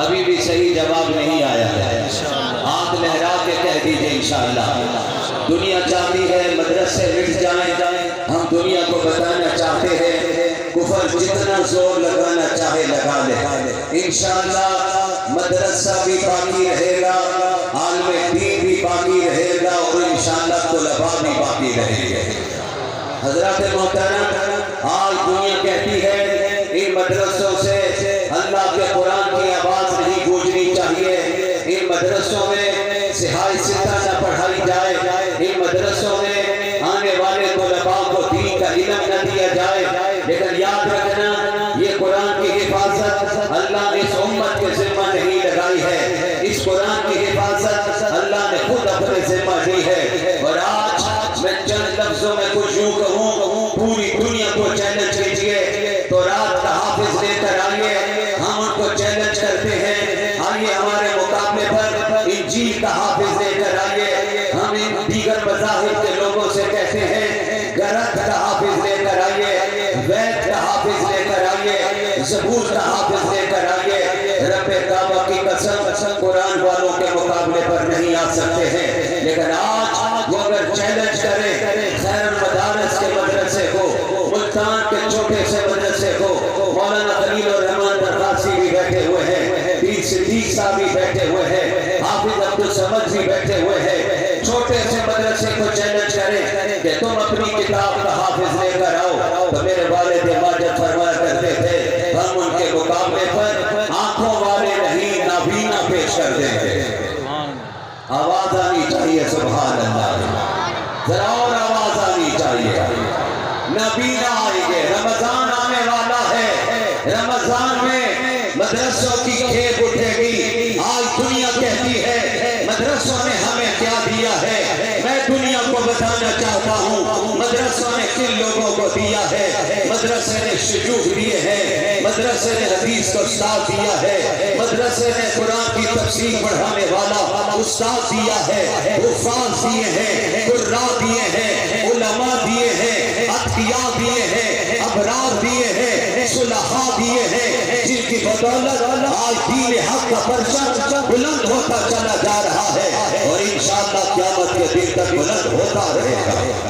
ابھی بھی صحیح جواب نہیں آیا ہے، ہاتھ لہرا کے کہہ دیجئے انشاءاللہ۔ دنیا چاہتی ہے مدرسے مٹ جائیں، ہم دنیا کو بتانا چاہتے ہیں کفر جتنا زور لگانا چاہے لگا لے، انشاءاللہ مدرسہ بھی باقی رہے گا، عالم دین بھی باقی رہے گا، اور انشاءاللہ طلباء بھی باقی رہیں گے۔ حضرات محترم، آج دنیا کہتی ہے ان مدرسوں سے اللہ کے قرآن کی آواز نہیں گونجنی چاہیے، ان مدرسوں میں صحائی ستہ نہ پڑھائی جائے، ان مدرسوں میں آنے والے طلباء کو دین کا علم نہ دیا جائے، لیکن یاد رکھنا یہ قرآن کی حفاظت اللہ نے اس امت کے ذمہ نہیں لگائی ہے، اس قرآن کی حفاظت اللہ نے خود اپنے ذمہ دی ہے۔ اور آج میں چند لفظوں میں کچھ یوں کہوں، پوری دنیا کو چیلنج کیجئے، تو رات کا حافظ لے کر آئیے، ہم ان کو چیلنج کرتے ہیں، آئیے ہمارے مقابلے پر انجیل کا حافظ لے کر آئیے، ہم ان دیگر مذاہب کے لوگوں سے کہتے ہیں گرد کا حافظ لے کر آئیے، وید کا حافظ لے کر آئیے، زبور کا حافظ لے کر آئیے، رب کعبہ کی قسم قرآن والوں کے مقابلے پر نہیں آ سکتے ہیں، لیکن آج وہ اگر چیلنج کریں خیر المدارس کے مدرسے کو، ملتان کے چھوٹے سے مدرسے کو، مولانا خلیل الرحمن درخاسی بھی بیٹھے ہوئے ہیں، پیر صدیق صاحب بھی بیٹھے ہوئے ہیں، حافظ عبدالصمد بھی بیٹھے ہوئے ہیں، چھوٹے سے مدرسے کو چیلنج کریں کہ تم اپنی کتاب کا حافظ لے کر آؤ، تو میرے والد ماجد فرمایا کرتے تھے ہم ان کے مقابلے پر آنکھوں والے نہیں نابینا پیش کر دیں گے۔ آواز آنی چاہیے سبحان اللہ، ذرا اور آواز آنی چاہیے، نابینا آئیں گے، رمضان آنے والا ہے، رمضان میں مدرسوں کی کھیپ اٹھے گی، آج دنیا کہتی ہے مدرسوں نے ہمیں کیا دیا ہے، میں دنیا کو بتانا چاہتا ہوں مدرسوں نے کن لوگوں کو دیا ہے، مدرسے نے شیوخ دیے ہیں، مدرسے نے حدیث کو استاد دیا ہے، مدرسے نے قرآن کی تفسیر پڑھانے والا استاد دیا ہے، حفاظ دیے ہیں، قراء دیے ہیں، علماء دیے ہیں، اتقیاء دیے ہیں، ابرار دیے ہیں، صلحاء دیے ہیں، جن کی بدولت آج دین حق کا پرچم بلند ہوتا چلا جا رہا ہے، اور انشاءاللہ قیامت کے دن تک بلند ہوتا رہے گا۔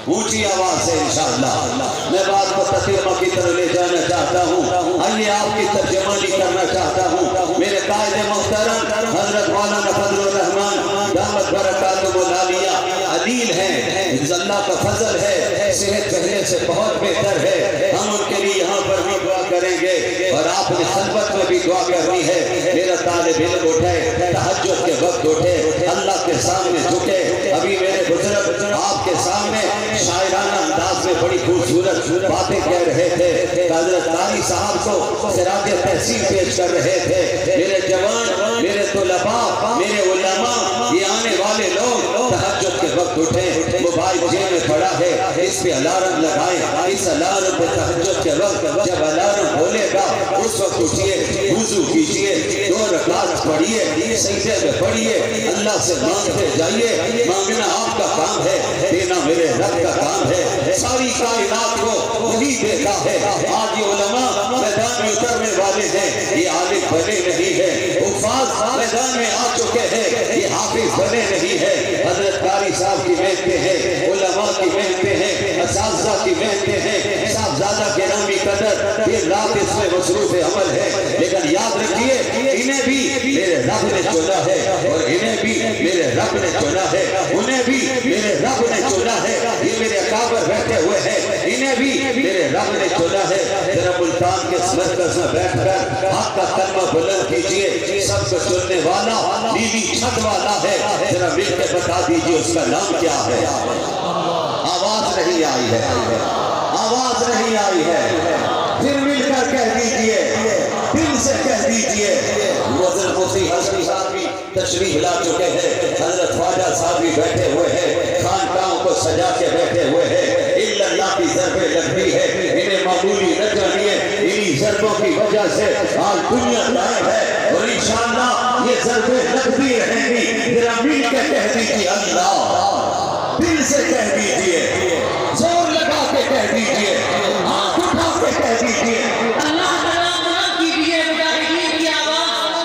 اونچی آواز سے انشاءاللہ میں بات کو تتیمہ کی طرح لے جانا چاہتا ہوں، آئیے آپ کی ترجمانی کرنا چاہتا ہوں۔ میرے قائد محترم حضرت مولانا فضل الرحمن دامت برکاتہ العالیہ عدیل ہیں، اللہ کا فضل ہے، صحت پہلے سے بہت بہتر ہے، ہم ان کے لیے یہاں پر بھی دعا کریں گے، اور آپ نے خلوت میں بھی دعا کرنی ہے۔ میرا طالب علم اٹھے، تہجد کے وقت اٹھے، اللہ کے سامنے جھکے، ابھی میرے بزرگ آپ کے سامنے شاعرانہ انداز میں بڑی خوبصورت باتیں کہہ رہے تھے، حضرت قاری صاحب کو خراج تحسین پیش کر رہے تھے۔ میرے جوان، میرے طلباء، میرے علماء، یہ آنے والے لوگ تہجد کے وقت اٹھیں، موبائل جیب میں پڑا ہے، اس پہ الارم لگائیں، اس الارم پہ تہجد کے وقت جب الارم بولے گا اس وقت اٹھیے، وضو کیجئے، 2 رکعت پڑھیے، سجدے میں پڑھیے، اللہ سے مانگتے جائیے، مانگنا آپ کا کام ہے، دینا میرے رب کا کام ہے، ساری کائنات کو وہی دیتا ہے۔ آج یہ علماء میدان میں اترنے والے ہیں، یہ عالم بنے نہیں ہیں، حفاظ میدان میں آ چکے ہیں، یہ حافظ بنے نہیں ہیں، حضرت قاری صاحب کی محنتیں ہیں، علماء کی محنتیں ہیں، اساتذہ کی محنتیں ہیں، صاحبزادہ گرامی قدر دن رات اس میں مصروف عمل ہے، لیکن یاد رکھیے انہیں بھی میرے رب نے چنا ہے، اور انہیں بھی میرے رب نے چنا ہے، انہیں بھی میرے رب نے چنا ہے، یہ میرے اکابر بیٹھے ہوئے ہیں، انہیں بھی میرے رب نے چنا ہے۔ ذرا ملتان کے اس مرکز میں بیٹھ کر حق کا کلمہ بلند کیجئے، سب کو چننے والا نیلی چھت والا ہے، ذرا مل کے بتا دیجئے اس کا نام کیا ہے۔ آواز نہیں آئی ہے، آواز نہیں آئی ہے، پھر مل کر کہہ دیجئے، دل سے کہہ دیجئے۔ حضرت مفتی حسنی صاحب بھی تشریف لا چکے ہیں، حضرت خواجہ صاحب بھی بیٹھے ہوئے ہیں، خانقاہوں کو سجا کے بیٹھے ہوئے ہیں، اللہ کی ضربیں لگتی ہے، انہیں معمولی نہ جانیے، انہی ضربوں کی وجہ سے آج دنیا قائم ہے، اور انشاءاللہ یہ ضربیں لگتی رہیں گی۔ ذرا مل کے کہہ دیجئے اللہ، دل سے کہہ دیجئے، زور لگا کے کہہ دیجئے، آنکھ اٹھا کے کہہ دیجئے، اللہ تعالیٰ کیجئے، مجاہدین کی آواز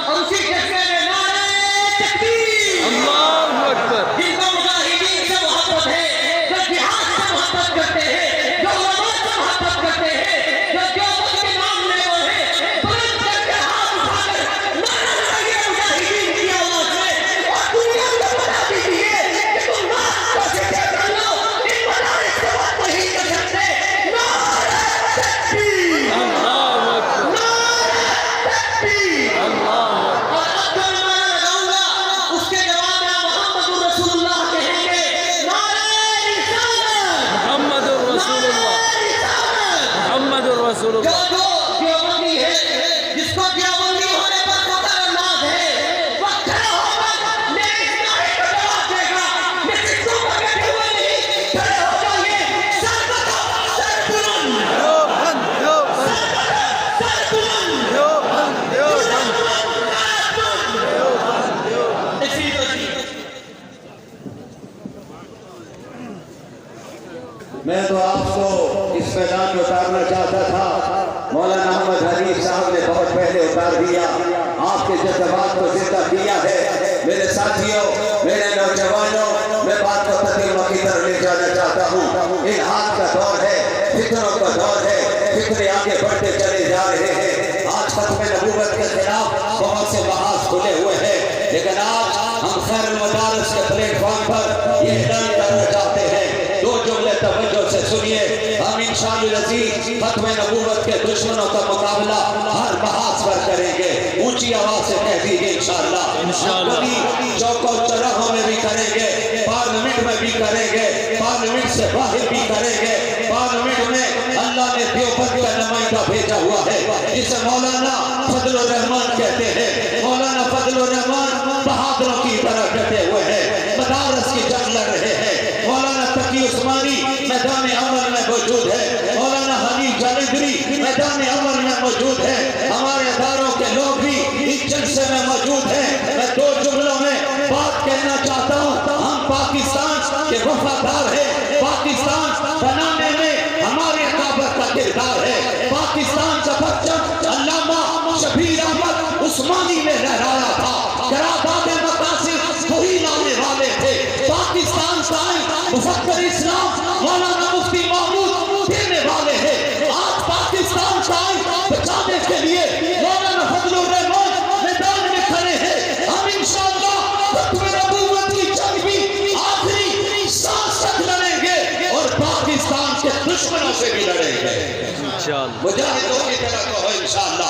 کر دیا، آپ کے جذبات کو زندہ کیا ہے۔ میرے ساتھیوں، میرے نوجوانوں، میں بات کو تتمہ کی طرف لے جانا چاہتا ہوں۔ الہاد کا دور ہے، فتنوں کا دور ہے، فتنے آگے بڑھتے چلے جا رہے ہیں۔ آج ختم نبوت کے خلاف بہت سے محاذ کھلے ہوئے ہیں، لیکن آج ہم خیر المدارس کے پلیٹ فارم پر یہ اعلان کرنا چاہتے ہیں، دو جملے توجہ سے سنیے۔ ہم انشاءاللہ العزیز ختم نبوت کے دشمنوں کا مقابلہ ہر محاذ پر کریں گے۔ اونچی آواز سے کہہ دیجیے انشاءاللہ۔ کبھی چوک و چوراہوں میں بھی کریں گے، پارلیمنٹ میں بھی کریں گے، پارلیمنٹ سے باہر بھی کریں گے۔ پارلیمنٹ میں اللہ نے دیوبند کا نمائندہ بھیجا ہوا ہے، جسے مولانا فضل الرحمان کہتے ہیں۔ مولانا فضل الرحمان بہادروں کی طرح ڈٹے ہوئے ہیں، مدارس کی جنگ لڑ رہے ہیں۔ مولانا تقی عثمانی میدان عمل میں موجود ہے، مولانا حنیف جالندری میدان عمل میں موجود ہے۔ ہمارے اداروں کے لوگ بھی اس جلسے میں موجود ہیں۔ میں دو جملوں میں بات کہنا چاہتا ہوں، ہم پاکستان کے وفادار ہیں، پاکستان بنانے میں ہمارے اکابر کا کردار ہے۔ پاکستان کا پرچم علامہ شبیر احمد عثمانی نے لہرایا تھا، قرارداد مقاصد وہی لانے والے تھے۔ پاکستان قائم مفکر اسلام مولانا مفتی محمود دینے والے ہیں۔ آج پاکستان قائم بچانے کے لیے مولانا فضل الرحمان میدان میں کھڑے ہیں۔ ہم انشاءاللہ ختم نبوت کی جنگ بھی آخری سانس تک لڑیں گے اور پاکستان کے دشمنوں سے بھی لڑیں گے۔ مجاہدوں کی طرح کہو انشاءاللہ،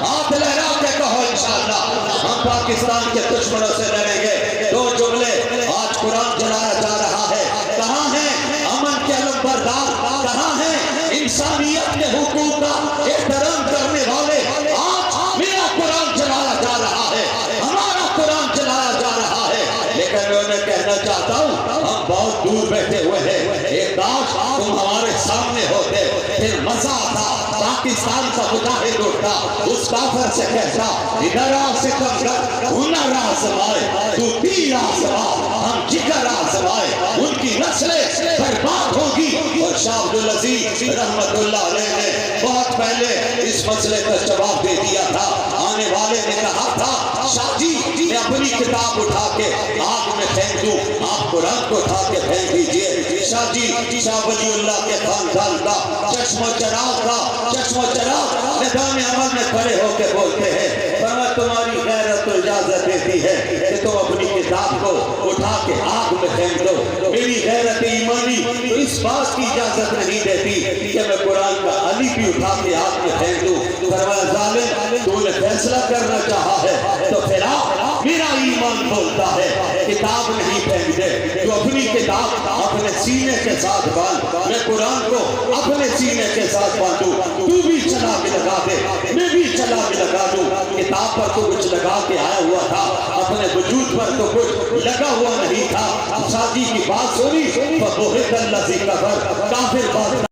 ہاتھ لہرا کے کہو انشاءاللہ، ہم پاکستان کے دشمنوں سے لڑیں گے۔ دو جملے، آج قرآن جلایا جا رہا ہے، کہاں ہیں امن کے علم بردار، کہاں ہیں انسانیت کے حقوق کا احترام کرنے والے؟ آج میرا قرآن جلایا جا رہا ہے، ہمارا قرآن جلایا جا رہا ہے، لیکن میں انہیں کہنا چاہتا ہوں ہم بہت دور بیٹھے ہوئے ہیں۔ ایک کاش تم ہمارے سامنے ہوتے، پھر مزہ آتا۔ پاکستان کا مجاہد اٹھتا، اس کافر سے کہتا ادھر آ ستم گر ہنر آزمائے، تو تیر آزما ہم جگر آزمائے، ان کی نسلیں برباد ہوگی۔ اور شاہ عبدالعزیز رحمت اللہ علیہ نے بہت پہلے اس مسئلے کا جواب دے دیا تھا۔ آنے والے نے کہا تھا شاہ جی میں اپنی کتاب اٹھا کے آگ میں پھینک دوں، آپ قرآن کو اٹھا کے پھینک دیجئے۔ شاہ جی شاہ ولی اللہ کے خاندان کا چشم و چراغ کا چشم و چراغ میدان عمل میں کھڑے ہو کے بولتے ہیں، فرمایا تمہاری غیرت تو اجازت دیتی ہے کہ تم اپنی کتاب کو اٹھا کے آگ میں پھینک دو، میری غیرت ایمانی تو اس بات کی اجازت نہیں دیتی کہ میں قرآن کا علی بھی اٹھا کے آگ میں پھینک دوں۔ فرمایا ظالم تو نے فیصلہ کرنا چاہا ہے تو پھر میرا ایمان بولتا ہے کتاب نہیں پھینک دے، جو اپنی کتاب اپنے سینے کے ساتھ باندھ، میں قرآن کو اپنے سینے کے ساتھ باندھوں، تو بھی چلا کے لگا دے، میں بھی چلا کے لگا دوں۔ کتاب پر تو کچھ لگا کے آیا ہوا تھا، اپنے وجود پر تو کچھ لگا ہوا نہیں تھا۔ شادی کی بات سنی فَبُہِتَ الَّذِي كَفَرَ، کافر بات